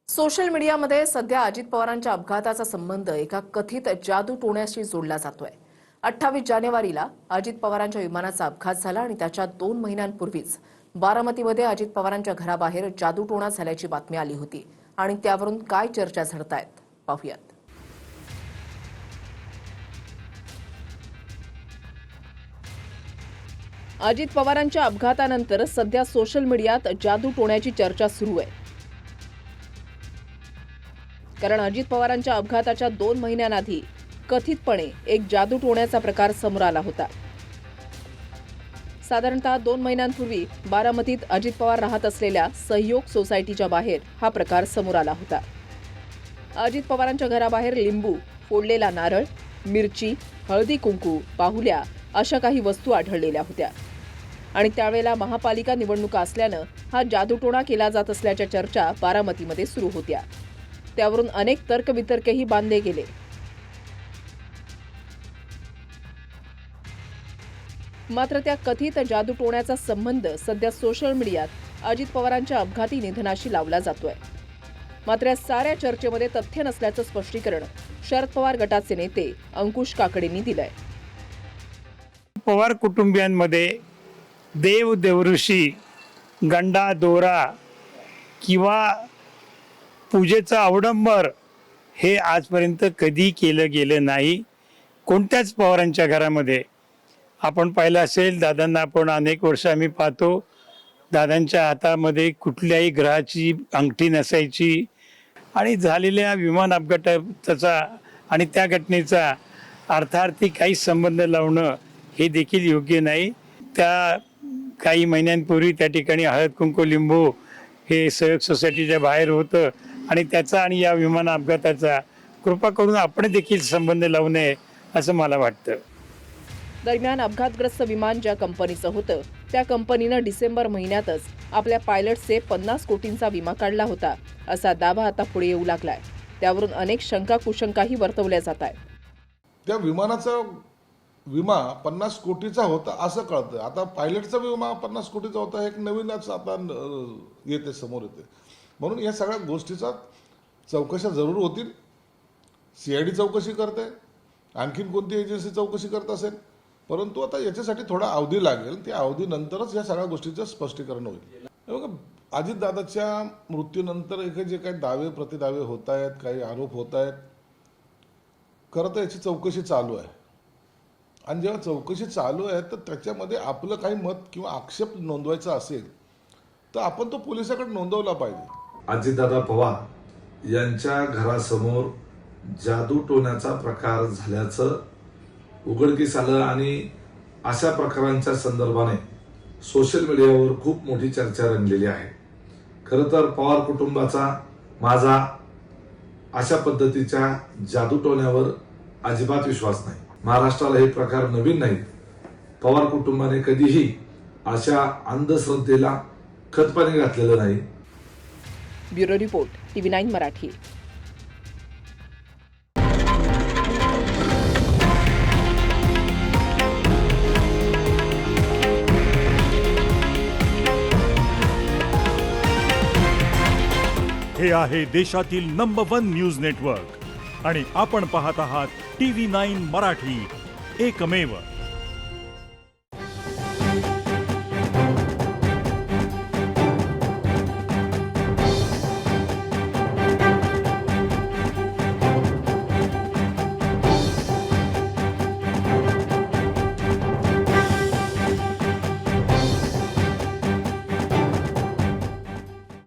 Social मीडियामध्ये सध्या अजित पवारांच्या अपघाताचा संबंध एका कथित जादूटोण्याशी जोडला जातोय। 28 जानेवारीला अजित पवारांच्या विमानाचा अपघात झाला आणि त्याच्या 2 महिन्यांपूर्वीच बारामतीमध्ये अजित पवारांच्या घराबाहेर जादूटोणा झाल्याची बातमी आली होती आणि त्यावरून काय चर्चा झडतायत पाहूयात। अजित पवारांच्या अपघातानंतर सध्या सोशल मीडियात जादूटोण्याची चर्चा सुरू आहे। कारण अजित पवारांच्या अपघाताच्या 2 महिन्यांआधी कथितपणे एक जादूटोण्याचा प्रकार समोर आला होता। साधारणतः 2 महिन्यांपूर्वी बारामतीत अजित पवार राहत असलेल्या सहयोग सोसायटीच्या बाहेर हा प्रकार समोर आला होता। अजित पवारांच्या घराबाहेर लिंबू, फोडलेला नारळ, मिरची, हळदी कुंकू, बाहुल्या अशा काही वस्तू आढळलेल्या होत्या आणि त्यावेळेला महापालिका निवडणुका असल्यानं हा जादूटोणा केला जात असल्याच्या चर्चा बारामतीमध्ये सुरू होत्या। त्यावरून अनेक तर्कवितर्कही बांधले गेले। मात्र त्या कथित जादूटोण्याचा संबंध सध्या सोशल मीडियात अजित पवारांच्या अपघाती निधनाशी लावला जातोय। मात्र या साऱ्या चर्चेमध्ये तथ्य नसल्याचं स्पष्टीकरण शरद पवार गटाचे नेते अंकुश काकडेंनी दिलंय। पवार कुटुंबियांमध्ये देव देवऋषी, गंडा दोरा किंवा पूजेचा अवडंबर हे आजपर्यंत कधी केलं गेलं नाही कोणत्याच पवारांच्या घरामध्ये। आपण पाहिलं असेल, दादांना आपण अनेक वर्ष आम्ही पाहतो, दादांच्या हातामध्ये कुठल्याही ग्रहाची अंगठी नसायची आणि झालेल्या विमान अपघाताचा आणि त्या घटनेचा अर्थार्थी काही संबंध लावणं हे देखील योग्य नाही। त्या काही महिन्यांपूर्वी त्या ठिकाणी हळद कुंकू लिंबू हे सहयोग सोसायटीच्या बाहेर होतं आणि त्याचा आणि या विमान अपघाताचा कृपा करून आपण देखील संबंध लावू नये असं मला वाटतं। दरम्यान अपघातग्रस्त विमान ज्या कंपनीचं होतं त्या कंपनीनं डिसेंबर महिन्यातच आपल्या पायलटचे 50 कोटींचा विमा काढला होता असा दावा आता पुढे येऊ लागलाय। त्यावरून अनेक शंका कुशंकाही वर्तवल्या जात आहेत। त्या विमानाचा विमा 50 कोटीचा होता असं कळतं। आता पायलटचा विमा 50 कोटीचा होता हे एक नवीनच आता येते, समोर येते। म्हणून या सगळ्या गोष्टीचा चौकशा जरूर होतील। CID चौकशी करते, आणखीन कोणती एजन्सी चौकशी करत असेल, परंतु आता याच्यासाठी थोडा अवधी लागेल। त्या अवधीनंतरच या सगळ्या गोष्टीचं स्पष्टीकरण होईल। बघा, अजितदादाच्या मृत्यूनंतर हे जे काही दावे प्रतिदावे होत आहेत, काही आरोप होत आहेत, खरं तर याची चौकशी चालू आहे आणि जेव्हा चौकशी चालू आहे तर त्याच्यामध्ये आपलं काही मत किंवा आक्षेप नोंदवायचा असेल तर आपण तो पोलिसाकडे नोंदवला पाहिजे। अजितदादा पवार यांच्या घरासमोर जादूटोण्याचा प्रकार झाल्याचं उघडकीस आलं आणि अशा प्रकारांच्या संदर्भाने सोशल मीडियावर खूप मोठी चर्चा रंगलेली आहे। खरं तर पवार कुटुंबाचा, माझा अशा पद्धतीच्या जादूटोण्यावर अजिबात विश्वास नाही। महाराष्ट्राला हे प्रकार नवीन नाहीत। पवार कुटुंबाने कधीही अशा अंधश्रद्धेला खतपाणी घातलेलं नाही। Bureau report, TV9 Marathi. हे आहे देशातील नंबर 1 न्यूज नेटवर्क आणि आपण पाहत आहात TV9 मराठी, एकमेव।